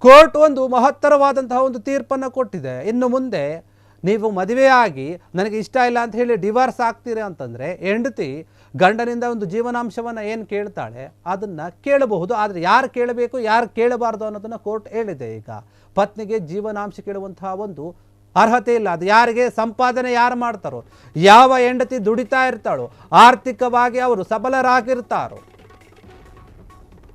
Court ಒಂದು ಮಹತ್ತರವಾದಂತಹ ಒಂದು ತೀರ್ಪನ್ನು ಕೊಟ್ಟಿದೆ. ಇನ್ನು ಮುಂದೆ ನೀವು ಮದುವೆಯಾಗಿ ನನಗೆ ಇಷ್ಟ ಇಲ್ಲ ಅಂತ ಹೇಳಿ ಡಿವೋರ್ಸ್ ಆಗ್ತೀರಿ ಅಂತಂದರೆ ಹೆಂಡತಿ ಗಂಡನಿಂದ ಒಂದು ಜೀವನಾಂಶವನ್ನು ಏನು ಕೇಳ್ತಾಳೆ ಅದನ್ನು ಕೇಳಬಹುದು. ಆದರೆ ಯಾರು ಕೇಳಬೇಕು ಯಾರು ಕೇಳಬಾರ್ದು ಅನ್ನೋದನ್ನು ಕೋರ್ಟ್ ಹೇಳಿದೆ. ಈಗ ಪತ್ನಿಗೆ ಜೀವನಾಂಶ ಕೇಳುವಂತಹ ಒಂದು ಅರ್ಹತೆ ಇಲ್ಲ. ಅದು ಯಾರಿಗೆ ಸಂಪಾದನೆ ಯಾರು ಮಾಡ್ತಾರೋ, ಯಾವ ಹೆಂಡತಿ ದುಡಿತಾ ಇರ್ತಾಳೋ, ಆರ್ಥಿಕವಾಗಿ ಅವರು ಸಬಲರಾಗಿರ್ತಾರೋ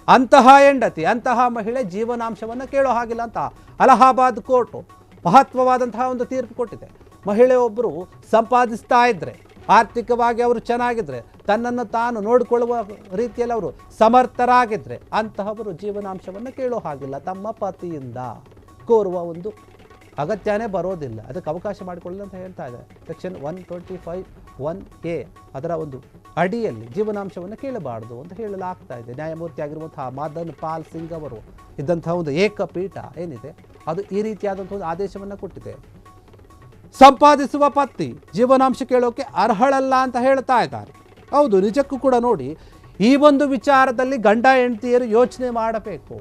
ಅಂತಹ ಹೆಂಡತಿ ಅಂತಹ ಮಹಿಳೆ ಜೀವನಾಂಶವನ್ನು ಕೇಳೋ ಹಾಗಿಲ್ಲ ಅಂತ ಅಲಹಾಬಾದ್ ಕೋರ್ಟು ಮಹತ್ವವಾದಂತಹ ಒಂದು ತೀರ್ಪು ಕೊಟ್ಟಿದೆ. ಮಹಿಳೆಯೊಬ್ಬರು ಸಂಪಾದಿಸ್ತಾ ಇದ್ದರೆ, ಆರ್ಥಿಕವಾಗಿ ಅವರು ಚೆನ್ನಾಗಿದ್ದರೆ, ತನ್ನನ್ನು ತಾನು ನೋಡಿಕೊಳ್ಳುವ ರೀತಿಯಲ್ಲಿ ಅವರು ಸಮರ್ಥರಾಗಿದ್ದರೆ ಅಂತಹವರು ಜೀವನಾಂಶವನ್ನು ಕೇಳೋ ಹಾಗಿಲ್ಲ. ತಮ್ಮ ಪತಿಯಿಂದ ಕೋರುವ ಒಂದು ಅಗತ್ಯನೇ ಬರೋದಿಲ್ಲ. ಅದಕ್ಕೆ ಅವಕಾಶ ಮಾಡಿಕೊಳ್ಳಿ ಅಂತ ಹೇಳ್ತಾ ಇದೆ. ಸೆಕ್ಷನ್ 125(1)A ಅದರ ಒಂದು ಅಡಿಯಲ್ಲಿ ಜೀವನಾಂಶವನ್ನು ಕೇಳಬಾರ್ದು ಅಂತ ಹೇಳಲಾಗ್ತಾ ಇದೆ. ನ್ಯಾಯಮೂರ್ತಿ ಆಗಿರುವಂತಹ ಮದನ್ ಪಾಲ್ ಸಿಂಗ್ ಅವರು ಇದ್ದಂತಹ ಒಂದು ಏಕಪೀಠ ಏನಿದೆ ಅದು ಈ ರೀತಿಯಾದಂಥ ಒಂದು ಆದೇಶವನ್ನು ಕೊಟ್ಟಿದೆ. ಸಂಪಾದಿಸುವ ಪತ್ನಿ ಜೀವನಾಂಶ ಕೇಳೋಕೆ ಅರ್ಹಳಲ್ಲ ಅಂತ ಹೇಳ್ತಾ ಇದ್ದಾರೆ. ಹೌದು, ನಿಜಕ್ಕೂ ಕೂಡ ನೋಡಿ, ಈ ಒಂದು ವಿಚಾರದಲ್ಲಿ ಗಂಡ ಹೆಂಡತಿಯರು ಯೋಚನೆ ಮಾಡಬೇಕು.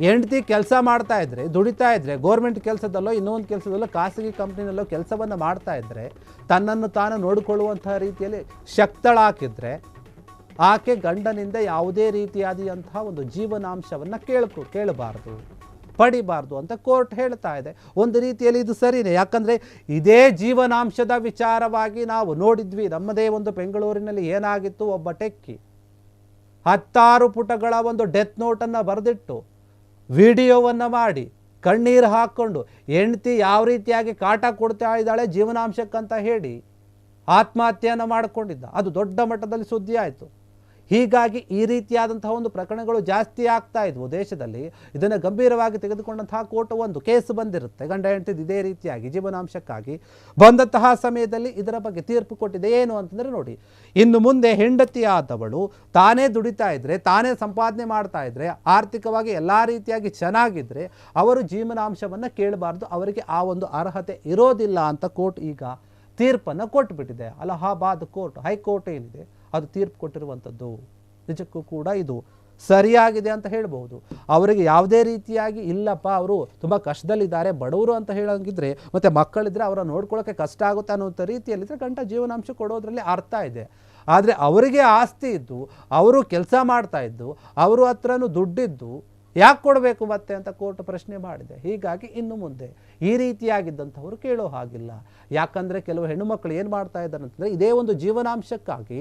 ಹೆಂಡತಿ ಕೆಲಸ ಮಾಡ್ತಾ ಇದ್ರೆ, ದುಡಿತಾ ಇದ್ರೆ, ಗೋರ್ಮೆಂಟ್ ಕೆಲಸದಲ್ಲೋ ಇನ್ನೊಂದು ಕೆಲಸದಲ್ಲೋ ಖಾಸಗಿ ಕಂಪ್ನಿನಲ್ಲೋ ಕೆಲಸವನ್ನು ಮಾಡ್ತಾ ಇದ್ದರೆ, ತನ್ನನ್ನು ತಾನು ನೋಡಿಕೊಳ್ಳುವಂತಹ ರೀತಿಯಲ್ಲಿ ಶಕ್ತಳಾಕಿದ್ರೆ ಆಕೆ ಗಂಡನಿಂದ ಯಾವುದೇ ರೀತಿಯಾದಂತಹ ಒಂದು ಜೀವನಾಂಶವನ್ನು ಕೇಳಬಾರ್ದು, ಪಡಿಬಾರ್ದು ಅಂತ ಕೋರ್ಟ್ ಹೇಳ್ತಾ ಇದೆ. ಒಂದು ರೀತಿಯಲ್ಲಿ ಇದು ಸರಿನೇ. ಯಾಕಂದರೆ ಇದೇ ಜೀವನಾಂಶದ ವಿಚಾರವಾಗಿ ನಾವು ನೋಡಿದ್ವಿ. ನಮ್ಮದೇ ಒಂದು ಬೆಂಗಳೂರಿನಲ್ಲಿ ಏನಾಗಿತ್ತು, ಒಬ್ಬ ಟೆಕ್ಕಿ 16 ಪುಟಗಳ ಒಂದು ಡೆತ್ ನೋಟನ್ನು ಬರೆದಿಟ್ಟು ವಿಡಿಯೋವನ್ನು ಮಾಡಿ ಕಣ್ಣೀರು ಹಾಕ್ಕೊಂಡು ಹೆಂಡತಿ ಯಾವ ರೀತಿಯಾಗಿ ಕಾಟ ಕೊಡ್ತಾ ಇದ್ದಾಳೆ ಜೀವನಾಂಶಕ್ಕಂತ ಹೇಳಿ ಆತ್ಮಹತ್ಯೆಯನ್ನು ಮಾಡಿಕೊಂಡಿದ್ದ. ಅದು ದೊಡ್ಡ ಮಟ್ಟದಲ್ಲಿ ಸುದ್ದಿ ಆಯಿತು. ಹೀಗಾಗಿ ಈ ರೀತಿಯಾದಂತಹ ಒಂದು ಪ್ರಕರಣಗಳು ಜಾಸ್ತಿ ಆಗ್ತಾ ಇದ್ವು ದೇಶದಲ್ಲಿ. ಇದನ್ನು ಗಂಭೀರವಾಗಿ ತೆಗೆದುಕೊಂಡಂತಹ ಕೋರ್ಟ್ ಒಂದು ಕೇಸ್ ಬಂದಿರುತ್ತೆ, ಗಂಡ ಹೆಂಡತಿ ಇದೇ ರೀತಿಯಾಗಿ ಜೀವನಾಂಶಕ್ಕಾಗಿ ಬಂದಂತಹ ಸಮಯದಲ್ಲಿ ಇದರ ಬಗ್ಗೆ ತೀರ್ಪು ಕೊಟ್ಟಿದೆ. ಏನು ಅಂತಂದರೆ ನೋಡಿ, ಇನ್ನು ಮುಂದೆ ಹೆಂಡತಿಯಾದವಳು ತಾನೇ ದುಡಿತಾ ಇದ್ದರೆ, ತಾನೇ ಸಂಪಾದನೆ ಮಾಡ್ತಾ ಇದ್ದರೆ, ಆರ್ಥಿಕವಾಗಿ ಎಲ್ಲ ರೀತಿಯಾಗಿ ಚೆನ್ನಾಗಿದ್ದರೆ ಅವರು ಜೀವನಾಂಶವನ್ನು ಕೇಳಬಾರ್ದು, ಅವರಿಗೆ ಆ ಒಂದು ಅರ್ಹತೆ ಇರೋದಿಲ್ಲ ಅಂತ ಕೋರ್ಟ್ ಈಗ ತೀರ್ಪನ್ನು ಕೊಟ್ಟುಬಿಟ್ಟಿದೆ. ಅಲಹಾಬಾದ್ ಕೋರ್ಟ್, ಹೈಕೋರ್ಟ್ ಏನಿದೆ ಅದು ತೀರ್ಪು ಕೊಟ್ಟಿರುವಂಥದ್ದು. ನಿಜಕ್ಕೂ ಕೂಡ ಇದು ಸರಿಯಾಗಿದೆ ಅಂತ ಹೇಳ್ಬೋದು. ಅವರಿಗೆ ಯಾವುದೇ ರೀತಿಯಾಗಿ ಇಲ್ಲಪ್ಪ ಅವರು ತುಂಬ ಕಷ್ಟದಲ್ಲಿದ್ದಾರೆ, ಬಡವರು ಅಂತ ಹೇಳೋಂಗಿದ್ರೆ, ಮತ್ತು ಮಕ್ಕಳಿದ್ರೆ ಅವರ ನೋಡ್ಕೊಳ್ಳೋಕ್ಕೆ ಕಷ್ಟ ಆಗುತ್ತೆ ಅನ್ನೋಂಥ ರೀತಿಯಲ್ಲಿದ್ದರೆ ಗಂಟ ಜೀವನಾಂಶ ಕೊಡೋದ್ರಲ್ಲಿ ಅರ್ಥ ಇದೆ. ಆದರೆ ಅವರಿಗೆ ಆಸ್ತಿ ಇದ್ದು, ಅವರು ಕೆಲಸ ಮಾಡ್ತಾಯಿದ್ದು, ಅವರು ಹತ್ರನೂ ದುಡ್ಡಿದ್ದು ಯಾಕೆ ಕೊಡಬೇಕು ಮತ್ತೆ ಅಂತ ಕೋರ್ಟ್ ಪ್ರಶ್ನೆ ಮಾಡಿದೆ. ಹೀಗಾಗಿ ಇನ್ನು ಮುಂದೆ ಈ ರೀತಿಯಾಗಿದ್ದಂಥವರು ಕೇಳೋ ಹಾಗಿಲ್ಲ. ಯಾಕಂದರೆ ಕೆಲವು ಹೆಣ್ಣು ಮಕ್ಕಳು ಏನು ಮಾಡ್ತಾ ಇದ್ದಾರೆ ಅಂತಂದರೆ, ಇದೇ ಒಂದು ಜೀವನಾಂಶಕ್ಕಾಗಿ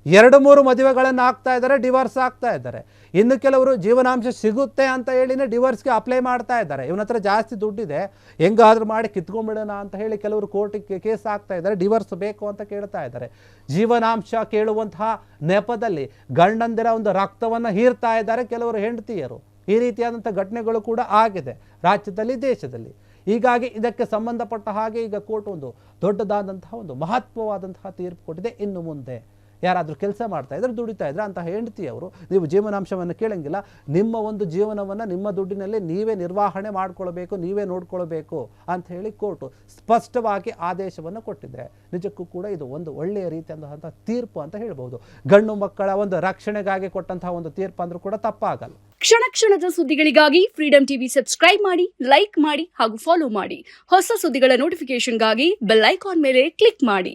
2-3 ಮದುವೆಗಳನ್ನು ಆಗ್ತಾ ಇದ್ದಾರೆ, ಡಿವೋರ್ಸ್ ಆಗ್ತಾ ಇದ್ದಾರೆ. ಇನ್ನು ಕೆಲವರು ಜೀವನಾಂಶ ಸಿಗುತ್ತೆ ಅಂತ ಹೇಳಿನೇ ಡಿವೋರ್ಸ್ಗೆ ಅಪ್ಲೈ ಮಾಡ್ತಾ ಇದ್ದಾರೆ. ಇವನ ಹತ್ರ ಜಾಸ್ತಿ ದುಡ್ಡಿದೆ, ಹೆಂಗಾದ್ರೂ ಮಾಡಿ ಕಿತ್ಕೊಂಡ್ಬಿಡೋಣ ಅಂತ ಹೇಳಿ ಕೆಲವರು ಕೋರ್ಟಿಗೆ ಕೇಸ್ ಆಗ್ತಾ ಇದ್ದಾರೆ, ಡಿವೋರ್ಸ್ ಬೇಕು ಅಂತ ಕೇಳ್ತಾ ಇದ್ದಾರೆ. ಜೀವನಾಂಶ ಕೇಳುವಂತಹ ನೆಪದಲ್ಲಿ ಗಂಡಂದಿರ ಒಂದು ರಕ್ತವನ್ನು ಹೀರ್ತಾ ಇದ್ದಾರೆ ಕೆಲವರು ಹೆಂಡತಿಯರು. ಈ ರೀತಿಯಾದಂಥ ಘಟನೆಗಳು ಕೂಡ ಆಗಿದೆ ರಾಜ್ಯದಲ್ಲಿ, ದೇಶದಲ್ಲಿ. ಹೀಗಾಗಿ ಇದಕ್ಕೆ ಸಂಬಂಧಪಟ್ಟ ಹಾಗೆ ಈಗ ಕೋರ್ಟ್ ಒಂದು ದೊಡ್ಡದಾದಂತಹ ಒಂದು ಮಹತ್ವವಾದಂತಹ ತೀರ್ಪು ಕೊಟ್ಟಿದೆ. ಇನ್ನು ಮುಂದೆ ಯಾರಾದರೂ ಕೆಲಸ ಮಾಡ್ತಾ ಇದ್ರೆ, ದುಡಿತಾ ಇದ್ರೆ ಅಂತಹ ಹೆಂಡತಿಯವರು ನೀವು ಜೀವನಾಂಶವನ್ನು ಕೇಳಂಗಿಲ್ಲ. ನಿಮ್ಮ ಒಂದು ಜೀವನವನ್ನು ನಿಮ್ಮ ದುಡ್ಡಿನಲ್ಲಿ ನೀವೇ ನಿರ್ವಹಣೆ ಮಾಡ್ಕೊಳ್ಬೇಕು, ನೀವೇ ನೋಡ್ಕೊಳ್ಬೇಕು ಅಂತ ಹೇಳಿ ಕೋರ್ಟು ಸ್ಪಷ್ಟವಾಗಿ ಆದೇಶವನ್ನು ಕೊಟ್ಟಿದೆ. ನಿಜಕ್ಕೂ ಕೂಡ ಇದು ಒಂದು ಒಳ್ಳೆಯ ರೀತಿಯಾದಂತಹ ತೀರ್ಪು ಅಂತ ಹೇಳ್ಬೋದು. ಗಂಡು ಮಕ್ಕಳ ಒಂದು ರಕ್ಷಣೆಗಾಗಿ ಕೊಟ್ಟಂತಹ ಒಂದು ತೀರ್ಪು ಅಂದ್ರೂ ಕೂಡ ತಪ್ಪಾಗಲ್ಲ. ಕ್ಷಣ ಕ್ಷಣದ ಸುದ್ದಿಗಳಿಗಾಗಿ ಫ್ರೀಡಂ ಟಿವಿ ಸಬ್ಸ್ಕ್ರೈಬ್ ಮಾಡಿ, ಲೈಕ್ ಮಾಡಿ ಹಾಗೂ ಫಾಲೋ ಮಾಡಿ. ಹೊಸ ಸುದ್ದಿಗಳ ನೋಟಿಫಿಕೇಶನ್ಗಾಗಿ ಬೆಲ್ ಐಕಾನ್ ಮೇಲೆ ಕ್ಲಿಕ್ ಮಾಡಿ.